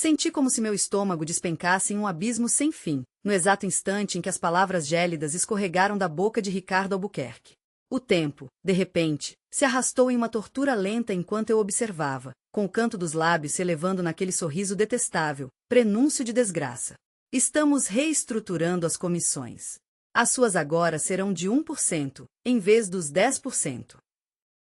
Senti como se meu estômago despencasse em um abismo sem fim, no exato instante em que as palavras gélidas escorregaram da boca de Ricardo Albuquerque. O tempo, de repente, se arrastou em uma tortura lenta enquanto eu observava, com o canto dos lábios se elevando naquele sorriso detestável, prenúncio de desgraça. Estamos reestruturando as comissões. As suas agora serão de 1%, em vez dos 10%.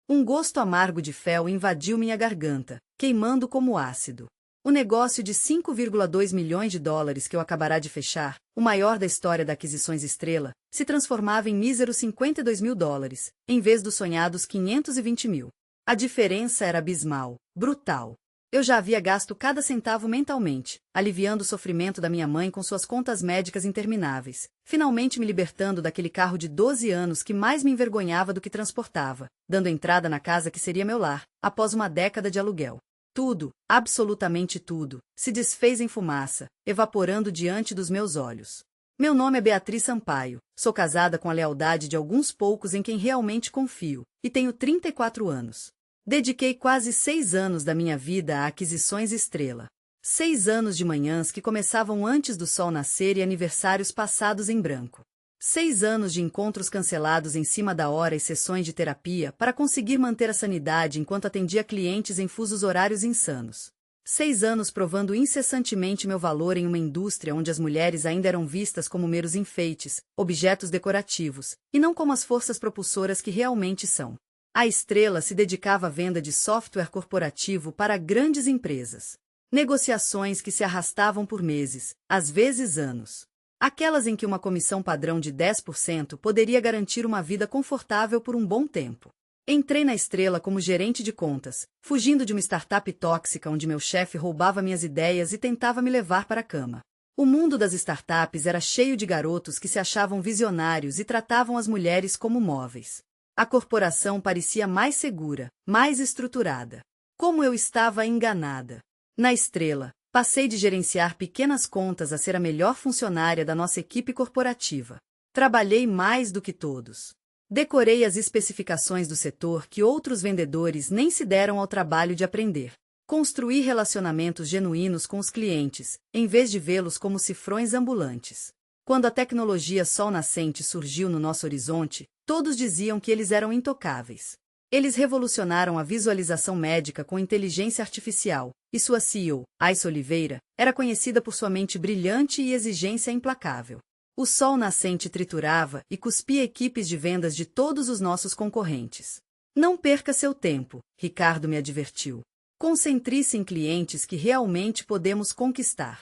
Um gosto amargo de fel invadiu minha garganta, queimando como ácido. O negócio de 5,2 milhões de dólares que eu acabará de fechar, o maior da história da Aquisições Estrela, se transformava em míseros 52 mil dólares, em vez dos sonhados 520 mil. A diferença era abismal, brutal. Eu já havia gasto cada centavo mentalmente, aliviando o sofrimento da minha mãe com suas contas médicas intermináveis, finalmente me libertando daquele carro de 12 anos que mais me envergonhava do que transportava, dando entrada na casa que seria meu lar, após uma década de aluguel. Tudo, absolutamente tudo, se desfez em fumaça, evaporando diante dos meus olhos. Meu nome é Beatriz Sampaio, sou casada com a lealdade de alguns poucos em quem realmente confio, e tenho 34 anos. Dediquei quase 6 anos da minha vida a Aquisições Estrela. 6 anos de manhãs que começavam antes do sol nascer e aniversários passados em branco. 6 anos de encontros cancelados em cima da hora e sessões de terapia para conseguir manter a sanidade enquanto atendia clientes em fusos horários insanos. 6 anos provando incessantemente meu valor em uma indústria onde as mulheres ainda eram vistas como meros enfeites, objetos decorativos, e não como as forças propulsoras que realmente são. A Estrela se dedicava à venda de software corporativo para grandes empresas. Negociações que se arrastavam por meses, às vezes anos. Aquelas em que uma comissão padrão de 10% poderia garantir uma vida confortável por um bom tempo. Entrei na Estrela como gerente de contas, fugindo de uma startup tóxica onde meu chefe roubava minhas ideias e tentava me levar para a cama. O mundo das startups era cheio de garotos que se achavam visionários e tratavam as mulheres como móveis. A corporação parecia mais segura, mais estruturada. Como eu estava enganada. Na Estrela, passei de gerenciar pequenas contas a ser a melhor funcionária da nossa equipe corporativa. Trabalhei mais do que todos. Decorei as especificações do setor que outros vendedores nem se deram ao trabalho de aprender. Construí relacionamentos genuínos com os clientes, em vez de vê-los como cifrões ambulantes. Quando a tecnologia sol nascente surgiu no nosso horizonte, todos diziam que eles eram intocáveis. Eles revolucionaram a visualização médica com inteligência artificial, e sua CEO, Ayça Oliveira, era conhecida por sua mente brilhante e exigência implacável. O sol nascente triturava e cuspia equipes de vendas de todos os nossos concorrentes. Não perca seu tempo, Ricardo me advertiu. Concentre-se em clientes que realmente podemos conquistar.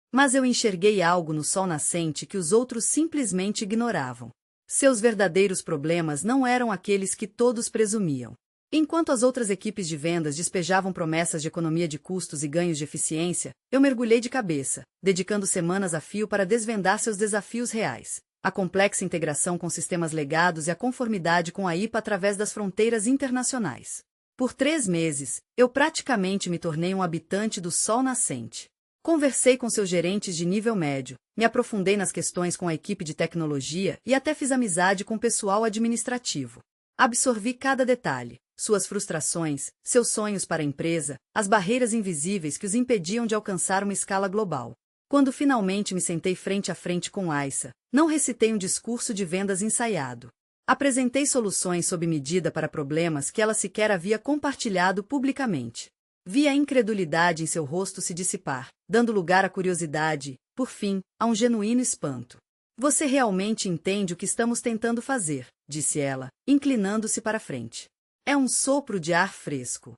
Mas eu enxerguei algo no sol nascente que os outros simplesmente ignoravam. Seus verdadeiros problemas não eram aqueles que todos presumiam. Enquanto as outras equipes de vendas despejavam promessas de economia de custos e ganhos de eficiência, eu mergulhei de cabeça, dedicando semanas a fio para desvendar seus desafios reais. A complexa integração com sistemas legados e a conformidade com a IPA através das fronteiras internacionais. Por 3 meses, eu praticamente me tornei um habitante do sol nascente. Conversei com seus gerentes de nível médio, me aprofundei nas questões com a equipe de tecnologia e até fiz amizade com o pessoal administrativo. Absorvi cada detalhe, suas frustrações, seus sonhos para a empresa, as barreiras invisíveis que os impediam de alcançar uma escala global. Quando finalmente me sentei frente a frente com Ayça, não recitei um discurso de vendas ensaiado. Apresentei soluções sob medida para problemas que ela sequer havia compartilhado publicamente. Vi a incredulidade em seu rosto se dissipar, dando lugar à curiosidade, por fim, a um genuíno espanto. Você realmente entende o que estamos tentando fazer, disse ela, inclinando-se para a frente. É um sopro de ar fresco.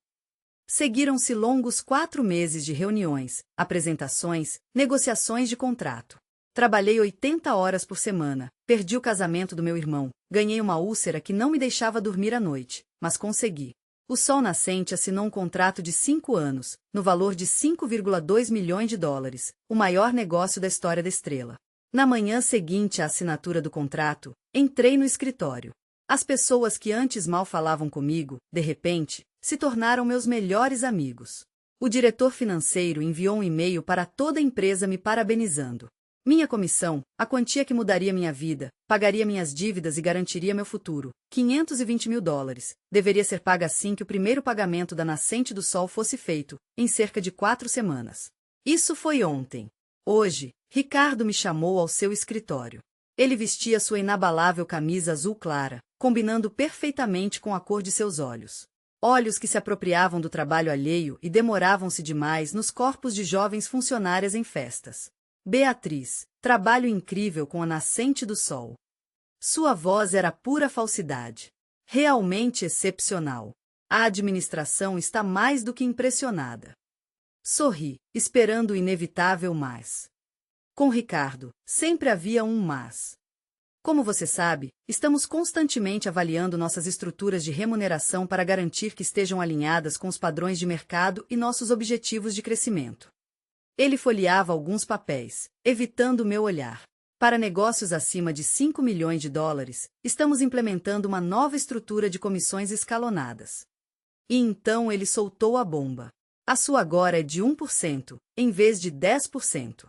Seguiram-se longos 4 meses de reuniões, apresentações, negociações de contrato. Trabalhei 80 horas por semana, perdi o casamento do meu irmão, ganhei uma úlcera que não me deixava dormir à noite, mas consegui. O sol nascente assinou um contrato de 5 anos, no valor de 5,2 milhões de dólares, o maior negócio da história da Estrela. Na manhã seguinte à assinatura do contrato, entrei no escritório. As pessoas que antes mal falavam comigo, de repente, se tornaram meus melhores amigos. O diretor financeiro enviou um e-mail para toda a empresa me parabenizando. Minha comissão, a quantia que mudaria minha vida, pagaria minhas dívidas e garantiria meu futuro, 520 mil dólares, deveria ser paga assim que o primeiro pagamento da nascente do sol fosse feito, em cerca de 4 semanas. Isso foi ontem. Hoje, Ricardo me chamou ao seu escritório. Ele vestia sua inabalável camisa azul clara, combinando perfeitamente com a cor de seus olhos. Olhos que se apropriavam do trabalho alheio e demoravam-se demais nos corpos de jovens funcionárias em festas. Beatriz, trabalho incrível com a nascente do sol. Sua voz era pura falsidade. Realmente excepcional. A administração está mais do que impressionada. Sorri, esperando o inevitável mas. Com Ricardo, sempre havia um mas. Como você sabe, estamos constantemente avaliando nossas estruturas de remuneração para garantir que estejam alinhadas com os padrões de mercado e nossos objetivos de crescimento. Ele folheava alguns papéis, evitando meu olhar. Para negócios acima de 5 milhões de dólares, estamos implementando uma nova estrutura de comissões escalonadas. E então ele soltou a bomba. A sua agora é de 1%, em vez de 10%.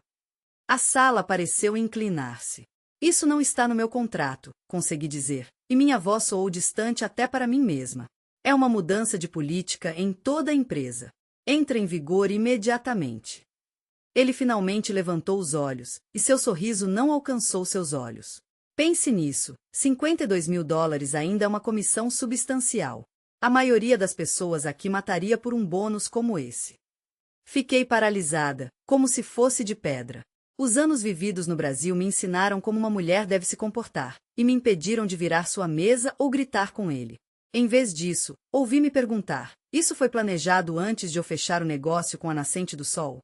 A sala pareceu inclinar-se. Isso não está no meu contrato, consegui dizer, e minha voz soou distante até para mim mesma. É uma mudança de política em toda a empresa. Entra em vigor imediatamente. Ele finalmente levantou os olhos, e seu sorriso não alcançou seus olhos. Pense nisso, 52 mil dólares ainda é uma comissão substancial. A maioria das pessoas aqui mataria por um bônus como esse. Fiquei paralisada, como se fosse de pedra. Os anos vividos no Brasil me ensinaram como uma mulher deve se comportar, e me impediram de virar sua mesa ou gritar com ele. Em vez disso, ouvi-me perguntar, isso foi planejado antes de eu fechar o negócio com a nascente do sol?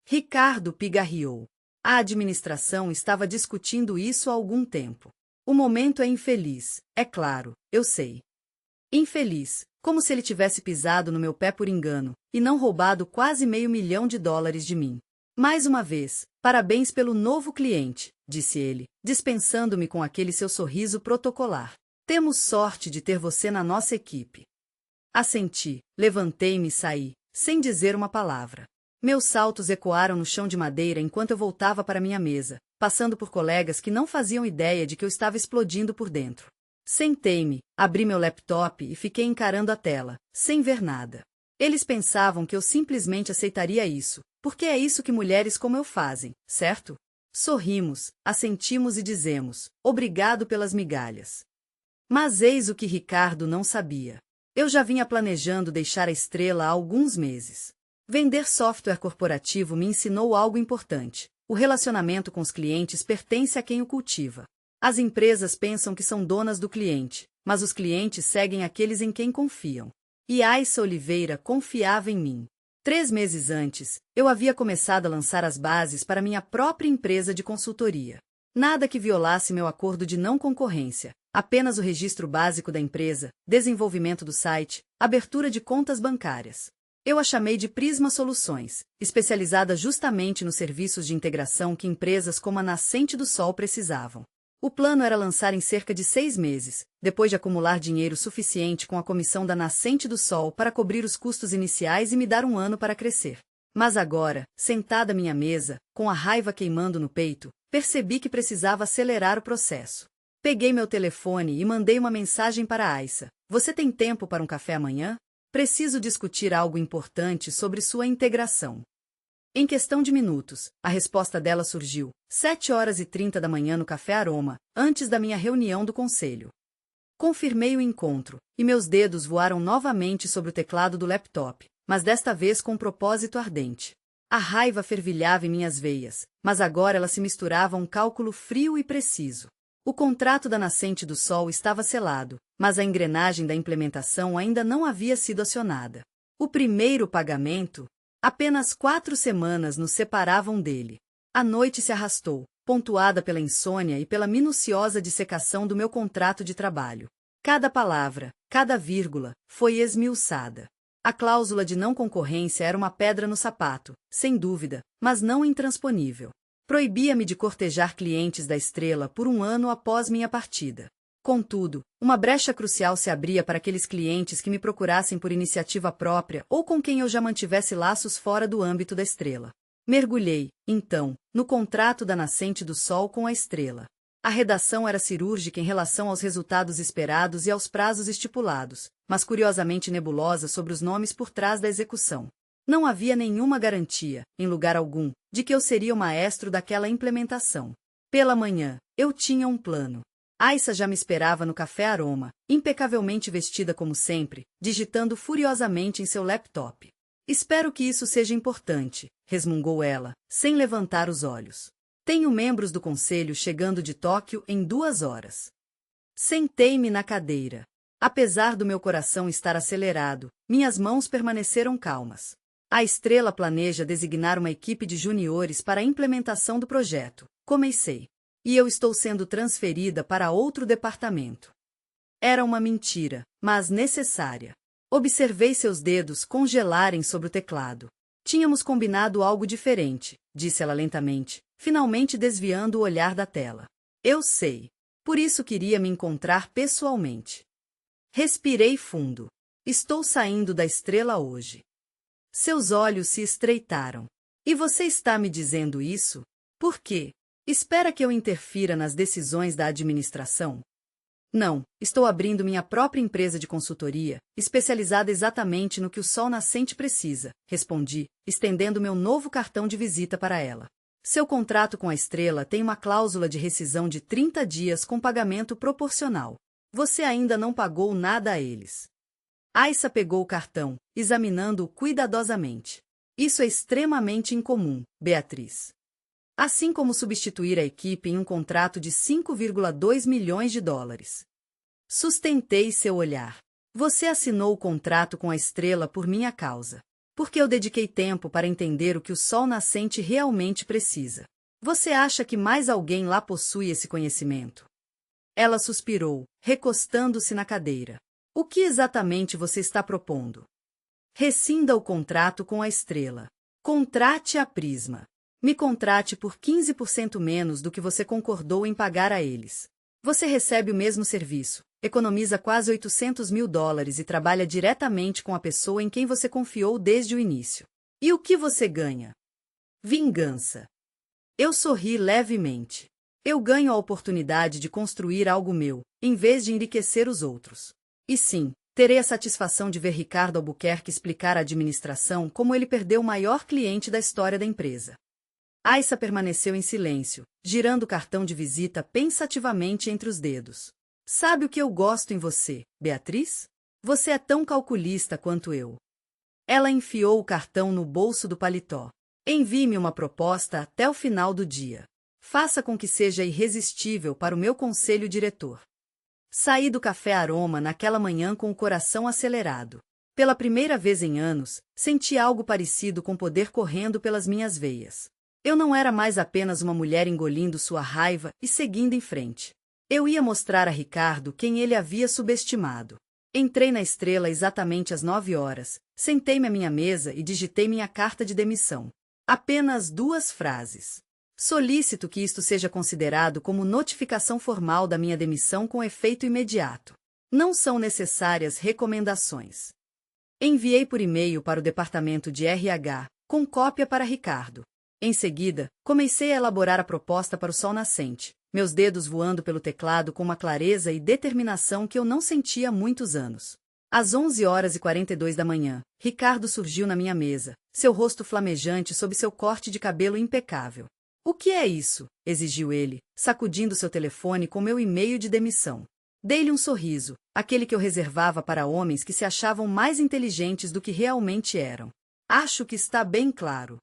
Ricardo pigarreou. A administração estava discutindo isso há algum tempo. O momento é infeliz, é claro, eu sei. Infeliz, como se ele tivesse pisado no meu pé por engano, e não roubado quase $500 mil de mim. Mais uma vez, parabéns pelo novo cliente, disse ele, dispensando-me com aquele seu sorriso protocolar. Temos sorte de ter você na nossa equipe. Assenti, levantei-me e saí, sem dizer uma palavra. Meus saltos ecoaram no chão de madeira enquanto eu voltava para minha mesa, passando por colegas que não faziam ideia de que eu estava explodindo por dentro. Sentei-me, abri meu laptop e fiquei encarando a tela, sem ver nada. Eles pensavam que eu simplesmente aceitaria isso, porque é isso que mulheres como eu fazem, certo? Sorrimos, assentimos e dizemos, obrigado pelas migalhas. Mas eis o que Ricardo não sabia. Eu já vinha planejando deixar a Estrela há alguns meses. Vender software corporativo me ensinou algo importante. O relacionamento com os clientes pertence a quem o cultiva. As empresas pensam que são donas do cliente, mas os clientes seguem aqueles em quem confiam. E Aissa Oliveira confiava em mim. 3 meses antes, eu havia começado a lançar as bases para minha própria empresa de consultoria. Nada que violasse meu acordo de não concorrência, apenas o registro básico da empresa, desenvolvimento do site, abertura de contas bancárias. Eu a chamei de Prisma Soluções, especializada justamente nos serviços de integração que empresas como a Nascente do Sol precisavam. O plano era lançar em cerca de 6 meses, depois de acumular dinheiro suficiente com a comissão da Nascente do Sol para cobrir os custos iniciais e me dar um ano para crescer. Mas agora, sentada à minha mesa, com a raiva queimando no peito, percebi que precisava acelerar o processo. Peguei meu telefone e mandei uma mensagem para Aissa. Você tem tempo para um café amanhã? Preciso discutir algo importante sobre sua integração. Em questão de minutos, a resposta dela surgiu, 7h30 da manhã no Café Aroma, antes da minha reunião do conselho. Confirmei o encontro, e meus dedos voaram novamente sobre o teclado do laptop, mas desta vez com um propósito ardente. A raiva fervilhava em minhas veias, mas agora ela se misturava a um cálculo frio e preciso. O contrato da Nascente do Sol estava selado, mas a engrenagem da implementação ainda não havia sido acionada. O primeiro pagamento... Apenas 4 semanas nos separavam dele. A noite se arrastou, pontuada pela insônia e pela minuciosa dissecação do meu contrato de trabalho. Cada palavra, cada vírgula, foi esmiuçada. A cláusula de não concorrência era uma pedra no sapato, sem dúvida, mas não intransponível. Proibia-me de cortejar clientes da Estrela por 1 ano após minha partida. Contudo, uma brecha crucial se abria para aqueles clientes que me procurassem por iniciativa própria ou com quem eu já mantivesse laços fora do âmbito da Estrela. Mergulhei, então, no contrato da Nascente do Sol com a Estrela. A redação era cirúrgica em relação aos resultados esperados e aos prazos estipulados, mas curiosamente nebulosa sobre os nomes por trás da execução. Não havia nenhuma garantia, em lugar algum, de que eu seria o maestro daquela implementação. Pela manhã, eu tinha um plano. Aissa já me esperava no Café Aroma, impecavelmente vestida como sempre, digitando furiosamente em seu laptop. Espero que isso seja importante, resmungou ela, sem levantar os olhos. Tenho membros do conselho chegando de Tóquio em 2 horas. Sentei-me na cadeira. Apesar do meu coração estar acelerado, minhas mãos permaneceram calmas. A Estrela planeja designar uma equipe de juniores para a implementação do projeto, comecei. E eu estou sendo transferida para outro departamento. Era uma mentira, mas necessária. Observei seus dedos congelarem sobre o teclado. Tínhamos combinado algo diferente, disse ela lentamente, finalmente desviando o olhar da tela. Eu sei. Por isso queria me encontrar pessoalmente. Respirei fundo. Estou saindo da Estrela hoje. Seus olhos se estreitaram. E você está me dizendo isso? Por quê? Espera que eu interfira nas decisões da administração? Não, estou abrindo minha própria empresa de consultoria, especializada exatamente no que o Sol Nascente precisa, respondi, estendendo meu novo cartão de visita para ela. Seu contrato com a Estrela tem uma cláusula de rescisão de 30 dias com pagamento proporcional. Você ainda não pagou nada a eles. Aissa pegou o cartão, examinando-o cuidadosamente. Isso é extremamente incomum, Beatriz. Assim como substituir a equipe em um contrato de 5,2 milhões de dólares. Sustentei seu olhar. Você assinou o contrato com a Estrela por minha causa. Porque eu dediquei tempo para entender o que o Sol Nascente realmente precisa. Você acha que mais alguém lá possui esse conhecimento? Ela suspirou, recostando-se na cadeira. O que exatamente você está propondo? Rescinda o contrato com a Estrela. Contrate a Prisma. Me contrate por 15% menos do que você concordou em pagar a eles. Você recebe o mesmo serviço, economiza quase 800 mil dólares e trabalha diretamente com a pessoa em quem você confiou desde o início. E o que você ganha? Vingança. Eu sorri levemente. Eu ganho a oportunidade de construir algo meu, em vez de enriquecer os outros. E sim, terei a satisfação de ver Ricardo Albuquerque explicar à administração como ele perdeu o maior cliente da história da empresa. Aissa permaneceu em silêncio, girando o cartão de visita pensativamente entre os dedos. Sabe o que eu gosto em você, Beatriz? Você é tão calculista quanto eu. Ela enfiou o cartão no bolso do paletó. Envie-me uma proposta até o final do dia. Faça com que seja irresistível para o meu conselho diretor. Saí do Café Aroma naquela manhã com o coração acelerado. Pela primeira vez em anos, senti algo parecido com poder correndo pelas minhas veias. Eu não era mais apenas uma mulher engolindo sua raiva e seguindo em frente. Eu ia mostrar a Ricardo quem ele havia subestimado. Entrei na Estrela exatamente às 9 horas, sentei-me à minha mesa e digitei minha carta de demissão. Apenas 2 frases. Solicito que isto seja considerado como notificação formal da minha demissão com efeito imediato. Não são necessárias recomendações. Enviei por e-mail para o departamento de RH, com cópia para Ricardo. Em seguida, comecei a elaborar a proposta para o Sol Nascente, meus dedos voando pelo teclado com uma clareza e determinação que eu não sentia há muitos anos. Às 11h42 da manhã, Ricardo surgiu na minha mesa, seu rosto flamejante sob seu corte de cabelo impecável. O que é isso? Exigiu ele, sacudindo seu telefone com meu e-mail de demissão. Dei-lhe um sorriso, aquele que eu reservava para homens que se achavam mais inteligentes do que realmente eram. Acho que está bem claro.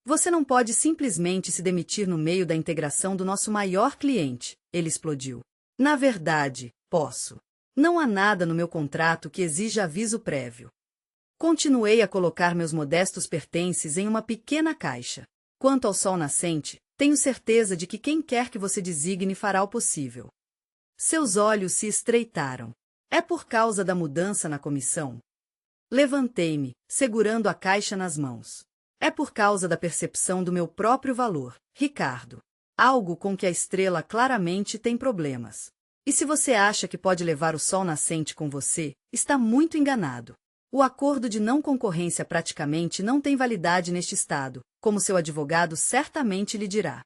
Você não pode simplesmente se demitir no meio da integração do nosso maior cliente, ele explodiu. Na verdade, posso. Não há nada no meu contrato que exija aviso prévio. Continuei a colocar meus modestos pertences em uma pequena caixa. Quanto ao Sol Nascente, tenho certeza de que quem quer que você designe fará o possível. Seus olhos se estreitaram. É por causa da mudança na comissão? Levantei-me, segurando a caixa nas mãos. É por causa da percepção do meu próprio valor, Ricardo. Algo com que a Estrela claramente tem problemas. E se você acha que pode levar o Sol Nascente com você, está muito enganado. O acordo de não concorrência praticamente não tem validade neste estado, como seu advogado certamente lhe dirá.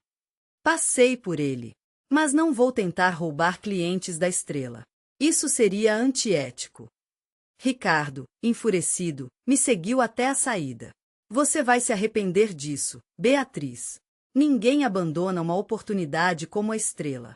Passei por ele. Mas não vou tentar roubar clientes da Estrela. Isso seria antiético. Ricardo, enfurecido, me seguiu até a saída. Você vai se arrepender disso, Beatriz. Ninguém abandona uma oportunidade como a estrela.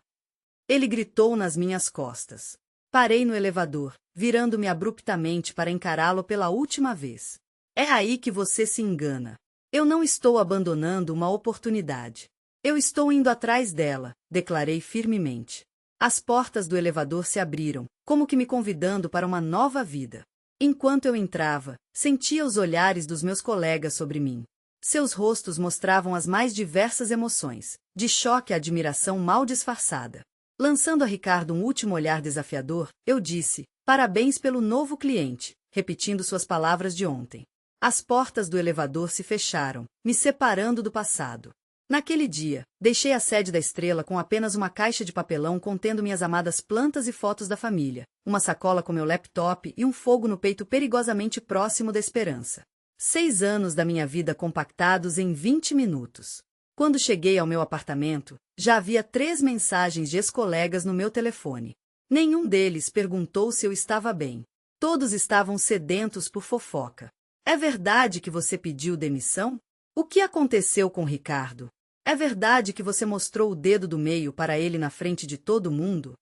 Ele gritou nas minhas costas. Parei no elevador, virando-me abruptamente para encará-lo pela última vez. É aí que você se engana. Eu não estou abandonando uma oportunidade. Eu estou indo atrás dela, declarei firmemente. As portas do elevador se abriram, como que me convidando para uma nova vida. Enquanto eu entrava, sentia os olhares dos meus colegas sobre mim. Seus rostos mostravam as mais diversas emoções, de choque à admiração mal disfarçada. Lançando a Ricardo um último olhar desafiador, eu disse, parabéns pelo novo cliente, repetindo suas palavras de ontem. As portas do elevador se fecharam, me separando do passado. Naquele dia, deixei a sede da Estrela com apenas uma caixa de papelão contendo minhas amadas plantas e fotos da família, uma sacola com meu laptop e um fogo no peito perigosamente próximo da esperança. 6 anos da minha vida compactados em 20 minutos. Quando cheguei ao meu apartamento, já havia 3 mensagens de ex-colegas no meu telefone. Nenhum deles perguntou se eu estava bem. Todos estavam sedentos por fofoca. É verdade que você pediu demissão? O que aconteceu com Ricardo? É verdade que você mostrou o dedo do meio para ele na frente de todo mundo?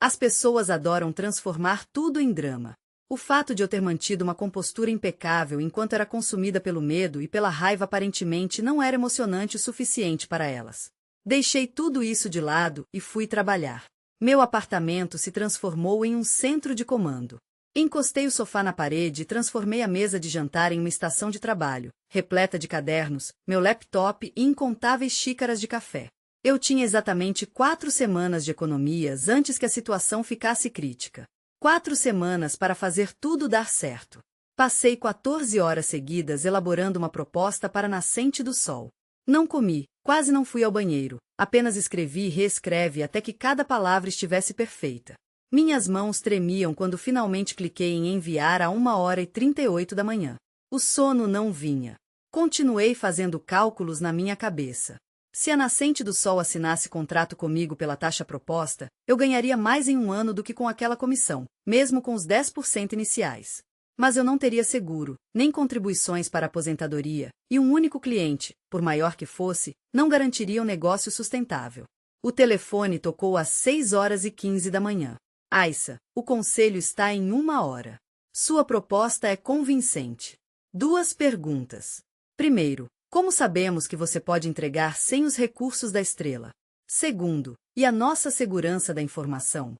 As pessoas adoram transformar tudo em drama. O fato de eu ter mantido uma compostura impecável enquanto era consumida pelo medo e pela raiva aparentemente não era emocionante o suficiente para elas. Deixei tudo isso de lado e fui trabalhar. Meu apartamento se transformou em um centro de comando. Encostei o sofá na parede e transformei a mesa de jantar em uma estação de trabalho, repleta de cadernos, meu laptop e incontáveis xícaras de café. Eu tinha exatamente 4 semanas de economias antes que a situação ficasse crítica. 4 semanas para fazer tudo dar certo. Passei 14 horas seguidas elaborando uma proposta para a nascente do sol. Não comi, quase não fui ao banheiro, apenas escrevi e reescrevi até que cada palavra estivesse perfeita. Minhas mãos tremiam quando finalmente cliquei em enviar a 1h38 da manhã. O sono não vinha. Continuei fazendo cálculos na minha cabeça. Se a nascente do sol assinasse contrato comigo pela taxa proposta, eu ganharia mais em um ano do que com aquela comissão, mesmo com os 10% iniciais. Mas eu não teria seguro, nem contribuições para a aposentadoria, e um único cliente, por maior que fosse, não garantiria um negócio sustentável. O telefone tocou às 6h15 da manhã. Aissa, o conselho está em 1 hora. Sua proposta é convincente. 2 perguntas. Primeiro, como sabemos que você pode entregar sem os recursos da Estrela? Segundo, e a nossa segurança da informação?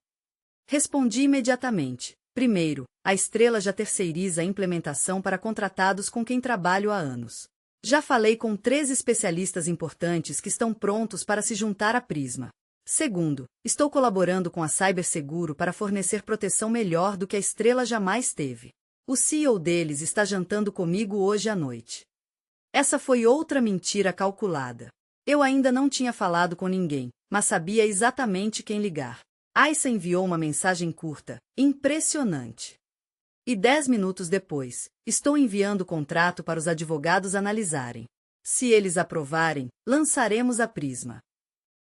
Respondi imediatamente. Primeiro, a Estrela já terceiriza a implementação para contratados com quem trabalho há anos. Já falei com 3 especialistas importantes que estão prontos para se juntar à Prisma. Segundo, estou colaborando com a Cyberseguro para fornecer proteção melhor do que a Estrela jamais teve. O CEO deles está jantando comigo hoje à noite. Essa foi outra mentira calculada. Eu ainda não tinha falado com ninguém, mas sabia exatamente quem ligar. Aissa enviou uma mensagem curta, impressionante. E 10 minutos depois, estou enviando o contrato para os advogados analisarem. Se eles aprovarem, lançaremos a Prisma.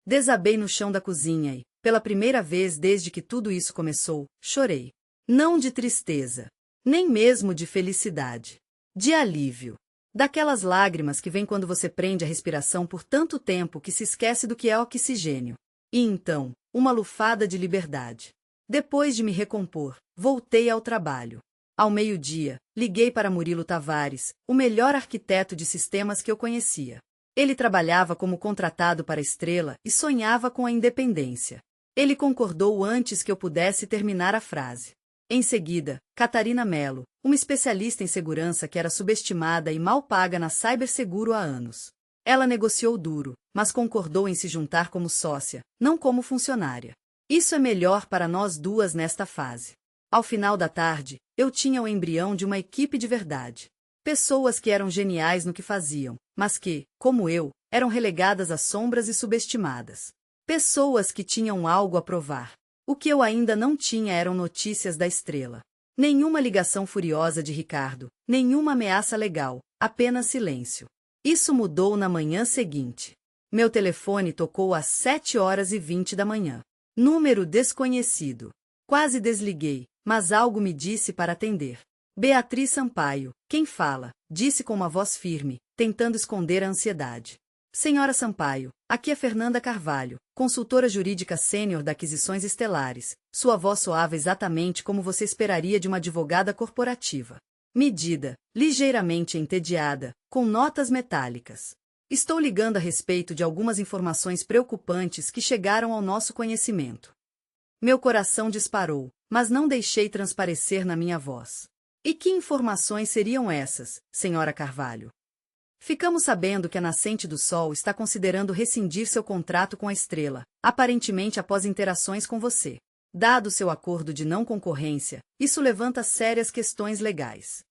Desabei no chão da cozinha e, pela primeira vez desde que tudo isso começou, chorei. Não de tristeza, nem mesmo de felicidade. De alívio. Daquelas lágrimas que vêm quando você prende a respiração por tanto tempo que se esquece do que é oxigênio. E então, uma lufada de liberdade. Depois de me recompor, voltei ao trabalho. Ao meio-dia, liguei para Murilo Tavares, o melhor arquiteto de sistemas que eu conhecia. Ele trabalhava como contratado para a Estrela e sonhava com a independência. Ele concordou antes que eu pudesse terminar a frase. Em seguida, Catarina Mello, uma especialista em segurança que era subestimada e mal paga na Cyberseguro há anos. Ela negociou duro, mas concordou em se juntar como sócia, não como funcionária. Isso é melhor para nós duas nesta fase. Ao final da tarde, eu tinha o embrião de uma equipe de verdade. Pessoas que eram geniais no que faziam, mas que, como eu, eram relegadas às sombras e subestimadas. Pessoas que tinham algo a provar. O que eu ainda não tinha eram notícias da Estrela. Nenhuma ligação furiosa de Ricardo, nenhuma ameaça legal, apenas silêncio. Isso mudou na manhã seguinte. Meu telefone tocou às 7h20 da manhã. Número desconhecido. Quase desliguei, mas algo me disse para atender. Beatriz Sampaio, quem fala? Disse com uma voz firme, tentando esconder a ansiedade. Senhora Sampaio, aqui é Fernanda Carvalho, consultora jurídica sênior da Aquisições Estelares. Sua voz soava exatamente como você esperaria de uma advogada corporativa. Medida, ligeiramente entediada, com notas metálicas. Estou ligando a respeito de algumas informações preocupantes que chegaram ao nosso conhecimento. Meu coração disparou, mas não deixei transparecer na minha voz. E que informações seriam essas, senhora Carvalho? Ficamos sabendo que a Nascente do Sol está considerando rescindir seu contrato com a Estrela, aparentemente após interações com você. Dado seu acordo de não concorrência, isso levanta sérias questões legais.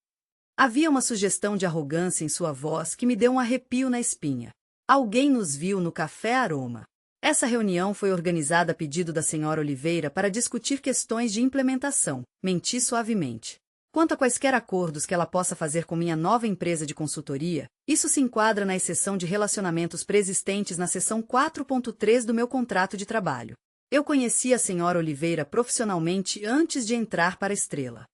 Havia uma sugestão de arrogância em sua voz que me deu um arrepio na espinha. Alguém nos viu no Café Aroma. Essa reunião foi organizada a pedido da senhora Oliveira para discutir questões de implementação, menti suavemente. Quanto a quaisquer acordos que ela possa fazer com minha nova empresa de consultoria, isso se enquadra na exceção de relacionamentos preexistentes na seção 4.3 do meu contrato de trabalho. Eu conheci a senhora Oliveira profissionalmente antes de entrar para a Estrela.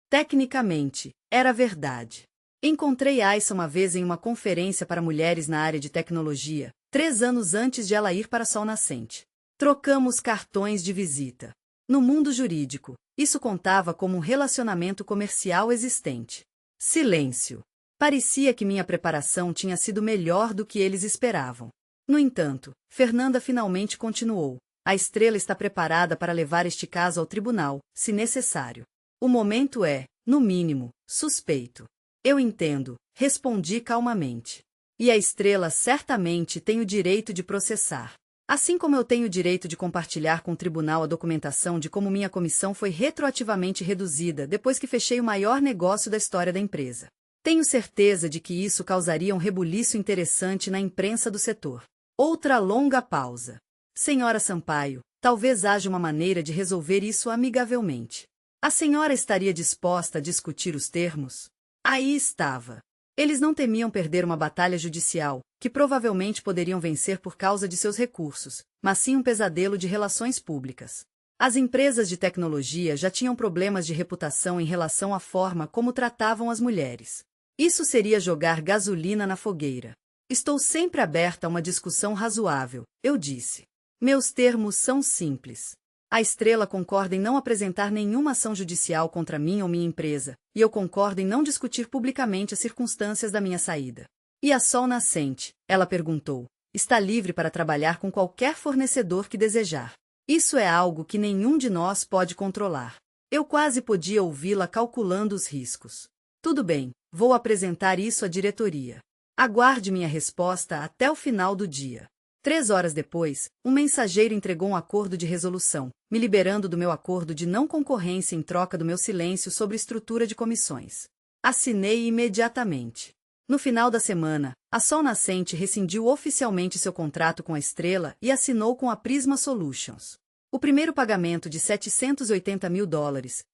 Tecnicamente, era verdade. Encontrei Aissa uma vez em uma conferência para mulheres na área de tecnologia, 3 anos antes de ela ir para Sol Nascente. Trocamos cartões de visita. No mundo jurídico, isso contava como um relacionamento comercial existente. Silêncio. Parecia que minha preparação tinha sido melhor do que eles esperavam. No entanto, Fernanda finalmente continuou. A Estrela está preparada para levar este caso ao tribunal, se necessário. O momento é, no mínimo, suspeito. Eu entendo, respondi calmamente. E a Estrela certamente tem o direito de processar. Assim como eu tenho o direito de compartilhar com o tribunal a documentação de como minha comissão foi retroativamente reduzida depois que fechei o maior negócio da história da empresa. Tenho certeza de que isso causaria um rebuliço interessante na imprensa do setor. Outra longa pausa. Senhora Sampaio, talvez haja uma maneira de resolver isso amigavelmente. A senhora estaria disposta a discutir os termos? Aí estava. Eles não temiam perder uma batalha judicial, que provavelmente poderiam vencer por causa de seus recursos, mas sim um pesadelo de relações públicas. As empresas de tecnologia já tinham problemas de reputação em relação à forma como tratavam as mulheres. Isso seria jogar gasolina na fogueira. Estou sempre aberta a uma discussão razoável, eu disse. Meus termos são simples. A Estrela concorda em não apresentar nenhuma ação judicial contra mim ou minha empresa, e eu concordo em não discutir publicamente as circunstâncias da minha saída. E a Sol Nascente, ela perguntou, está livre para trabalhar com qualquer fornecedor que desejar. Isso é algo que nenhum de nós pode controlar. Eu quase podia ouvi-la calculando os riscos. Tudo bem, vou apresentar isso à diretoria. Aguarde minha resposta até o final do dia. 3 horas depois, um mensageiro entregou um acordo de resolução, me liberando do meu acordo de não concorrência em troca do meu silêncio sobre estrutura de comissões. Assinei imediatamente. No final da semana, a Sol Nascente rescindiu oficialmente seu contrato com a Estrela e assinou com a Prisma Solutions. O primeiro pagamento de $780 mil,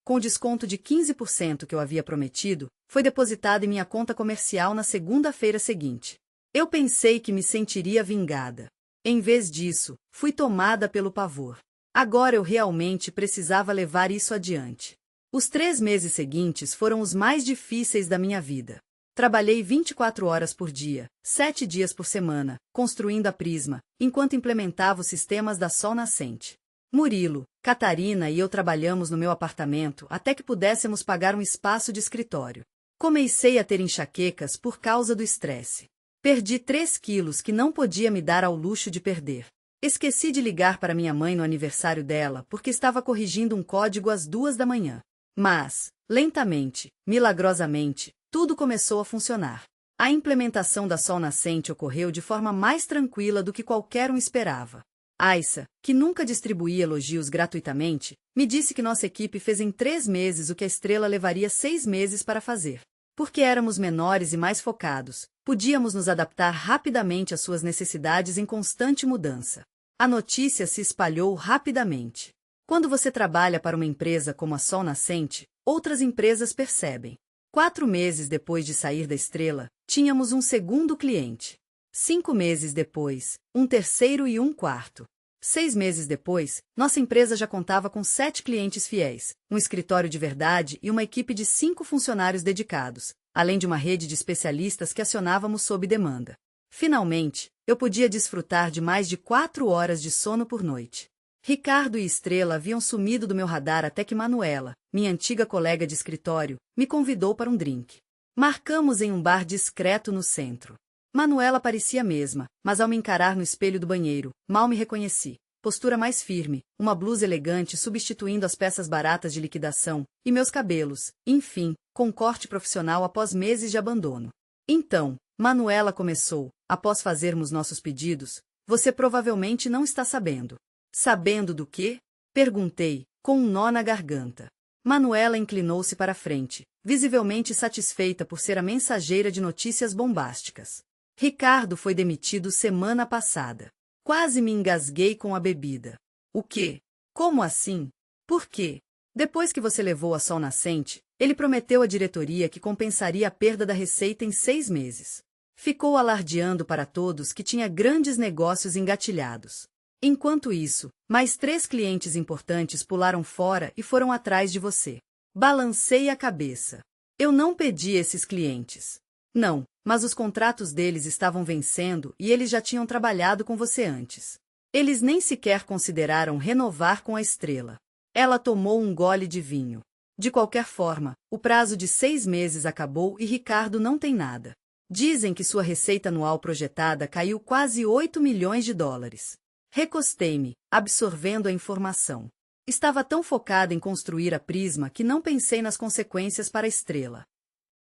com o desconto de 15% que eu havia prometido, foi depositado em minha conta comercial na segunda-feira seguinte. Eu pensei que me sentiria vingada. Em vez disso, fui tomada pelo pavor. Agora eu realmente precisava levar isso adiante. Os 3 meses seguintes foram os mais difíceis da minha vida. Trabalhei 24 horas por dia, 7 dias por semana, construindo a Prisma, enquanto implementava os sistemas da Sol Nascente. Murilo, Catarina e eu trabalhamos no meu apartamento até que pudéssemos pagar um espaço de escritório. Comecei a ter enxaquecas por causa do estresse. Perdi 3 quilos que não podia me dar ao luxo de perder. Esqueci de ligar para minha mãe no aniversário dela porque estava corrigindo um código às 2 da manhã. Mas, lentamente, milagrosamente, tudo começou a funcionar. A implementação da Sol Nascente ocorreu de forma mais tranquila do que qualquer um esperava. Aissa, que nunca distribuía elogios gratuitamente, me disse que nossa equipe fez em 3 meses o que a Estrela levaria 6 meses para fazer. Porque éramos menores e mais focados, podíamos nos adaptar rapidamente às suas necessidades em constante mudança. A notícia se espalhou rapidamente. Quando você trabalha para uma empresa como a Sol Nascente, outras empresas percebem. 4 meses depois de sair da Estrela, tínhamos um segundo cliente. 5 meses depois, um terceiro e um quarto. 6 meses depois, nossa empresa já contava com 7 clientes fiéis, um escritório de verdade e uma equipe de 5 funcionários dedicados, além de uma rede de especialistas que acionávamos sob demanda. Finalmente, eu podia desfrutar de mais de 4 horas de sono por noite. Ricardo e Estrela haviam sumido do meu radar até que Manuela, minha antiga colega de escritório, me convidou para um drink. Marcamos em um bar discreto no centro. Manuela parecia a mesma, mas ao me encarar no espelho do banheiro, mal me reconheci. Postura mais firme, uma blusa elegante substituindo as peças baratas de liquidação, e meus cabelos, enfim, com corte profissional após meses de abandono. Então, Manuela começou, após fazermos nossos pedidos, você provavelmente não está sabendo. Sabendo do quê? Perguntei, com um nó na garganta. Manuela inclinou-se para a frente, visivelmente satisfeita por ser a mensageira de notícias bombásticas. Ricardo foi demitido semana passada. Quase me engasguei com a bebida. O quê? Como assim? Por quê? Depois que você levou a Sol Nascente, ele prometeu à diretoria que compensaria a perda da receita em 6 meses. Ficou alardeando para todos que tinha grandes negócios engatilhados. Enquanto isso, mais 3 clientes importantes pularam fora e foram atrás de você. Balancei a cabeça. Eu não pedi esses clientes. Não, mas os contratos deles estavam vencendo e eles já tinham trabalhado com você antes. Eles nem sequer consideraram renovar com a Estrela. Ela tomou um gole de vinho. De qualquer forma, o prazo de 6 meses acabou e Ricardo não tem nada. Dizem que sua receita anual projetada caiu quase 8 milhões de dólares. Recostei-me, absorvendo a informação. Estava tão focada em construir a Prisma que não pensei nas consequências para a Estrela.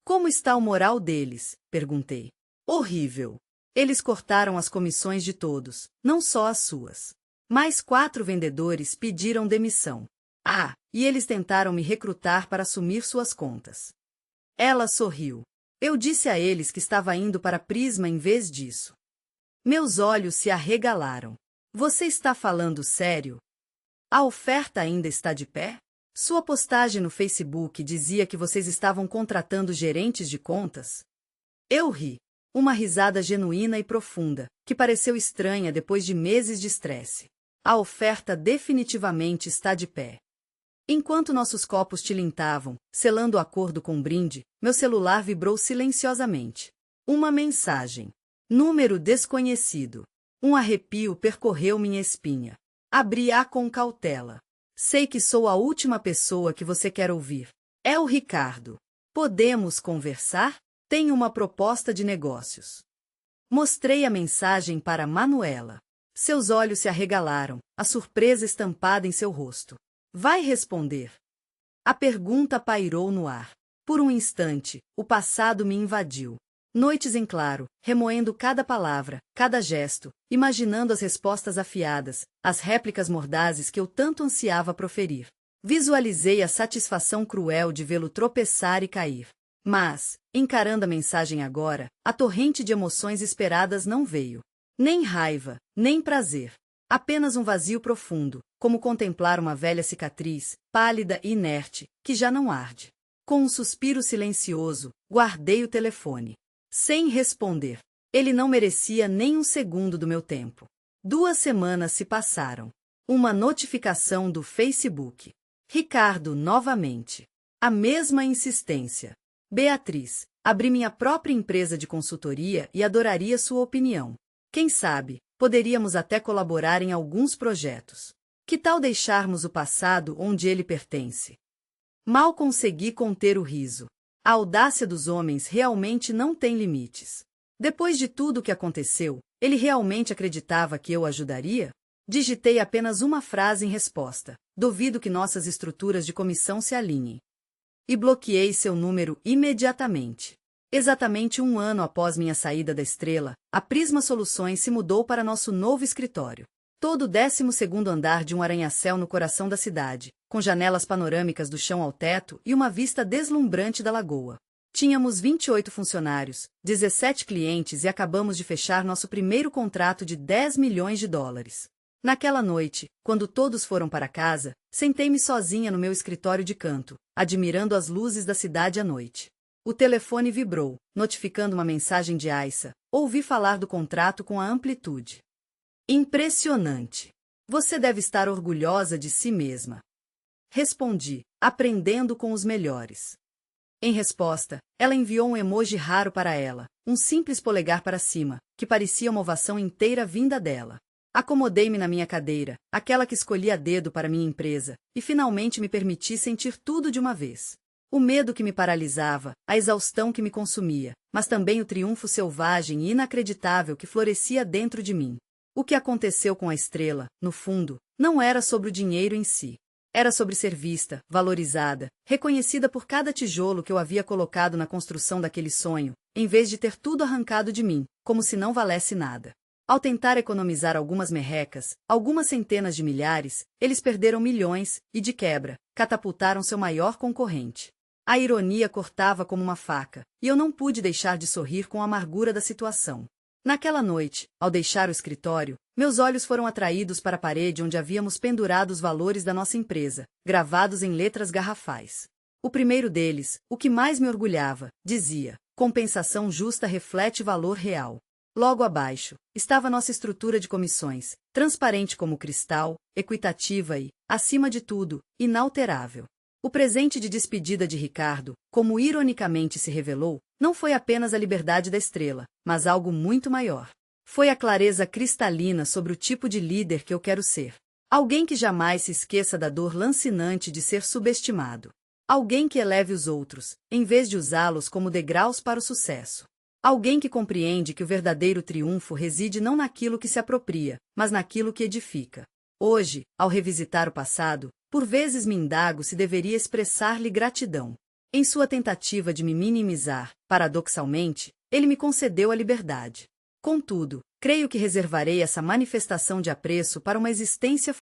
Como está o moral deles? Perguntei. Horrível. Eles cortaram as comissões de todos, não só as suas. Mais 4 vendedores pediram demissão. Ah, e eles tentaram me recrutar para assumir suas contas. Ela sorriu. Eu disse a eles que estava indo para a Prisma em vez disso. Meus olhos se arregalaram. Você está falando sério? A oferta ainda está de pé? Sua postagem no Facebook dizia que vocês estavam contratando gerentes de contas? Eu ri. Uma risada genuína e profunda, que pareceu estranha depois de meses de estresse. A oferta definitivamente está de pé. Enquanto nossos copos tilintavam, selando o acordo com um brinde, meu celular vibrou silenciosamente. Uma mensagem. Número desconhecido. Um arrepio percorreu minha espinha. Abri-a com cautela. Sei que sou a última pessoa que você quer ouvir. É o Ricardo. Podemos conversar? Tenho uma proposta de negócios. Mostrei a mensagem para Manuela. Seus olhos se arregalaram, a surpresa estampada em seu rosto. Vai responder? A pergunta pairou no ar. Por um instante, o passado me invadiu. Noites em claro, remoendo cada palavra, cada gesto, imaginando as respostas afiadas, as réplicas mordazes que eu tanto ansiava proferir. Visualizei a satisfação cruel de vê-lo tropeçar e cair. Mas, encarando a mensagem agora, a torrente de emoções esperadas não veio. Nem raiva, nem prazer. Apenas um vazio profundo, como contemplar uma velha cicatriz, pálida e inerte, que já não arde. Com um suspiro silencioso, guardei o telefone. Sem responder. Ele não merecia nem um segundo do meu tempo. 2 semanas se passaram. Uma notificação do Facebook. Ricardo novamente. A mesma insistência. Beatriz, abri minha própria empresa de consultoria e adoraria sua opinião. Quem sabe, poderíamos até colaborar em alguns projetos. Que tal deixarmos o passado onde ele pertence? Mal consegui conter o riso. A audácia dos homens realmente não tem limites. Depois de tudo o que aconteceu, ele realmente acreditava que eu ajudaria? Digitei apenas uma frase em resposta. Duvido que nossas estruturas de comissão se alinhem. E bloqueei seu número imediatamente. Exatamente 1 ano após minha saída da Estrela, a Prisma Soluções se mudou para nosso novo escritório. Todo o 12º andar de um arranha-céu no coração da cidade, com janelas panorâmicas do chão ao teto e uma vista deslumbrante da lagoa. Tínhamos 28 funcionários, 17 clientes e acabamos de fechar nosso primeiro contrato de 10 milhões de dólares. Naquela noite, quando todos foram para casa, sentei-me sozinha no meu escritório de canto, admirando as luzes da cidade à noite. O telefone vibrou, notificando uma mensagem de Aissa. Ouvi falar do contrato com a amplitude. Impressionante. Você deve estar orgulhosa de si mesma. Respondi, aprendendo com os melhores. Em resposta, ela enviou um emoji raro para ela, um simples polegar para cima, que parecia uma ovação inteira vinda dela. Acomodei-me na minha cadeira, aquela que escolhi a dedo para minha empresa, e finalmente me permiti sentir tudo de uma vez. O medo que me paralisava, a exaustão que me consumia, mas também o triunfo selvagem e inacreditável que florescia dentro de mim. O que aconteceu com a estrela, no fundo, não era sobre o dinheiro em si. Era sobre ser vista, valorizada, reconhecida por cada tijolo que eu havia colocado na construção daquele sonho, em vez de ter tudo arrancado de mim, como se não valesse nada. Ao tentar economizar algumas merrecas, algumas centenas de milhares, eles perderam milhões e, de quebra, catapultaram seu maior concorrente. A ironia cortava como uma faca, e eu não pude deixar de sorrir com a amargura da situação. Naquela noite, ao deixar o escritório, meus olhos foram atraídos para a parede onde havíamos pendurado os valores da nossa empresa, gravados em letras garrafais. O primeiro deles, o que mais me orgulhava, dizia: compensação justa reflete valor real. Logo abaixo, estava nossa estrutura de comissões, transparente como cristal, equitativa e, acima de tudo, inalterável. O presente de despedida de Ricardo, como ironicamente se revelou, não foi apenas a liberdade da estrela, mas algo muito maior. Foi a clareza cristalina sobre o tipo de líder que eu quero ser. Alguém que jamais se esqueça da dor lancinante de ser subestimado. Alguém que eleve os outros, em vez de usá-los como degraus para o sucesso. Alguém que compreende que o verdadeiro triunfo reside não naquilo que se apropria, mas naquilo que edifica. Hoje, ao revisitar o passado, por vezes me indago se deveria expressar-lhe gratidão. Em sua tentativa de me minimizar, paradoxalmente, ele me concedeu a liberdade. Contudo, creio que reservarei essa manifestação de apreço para uma existência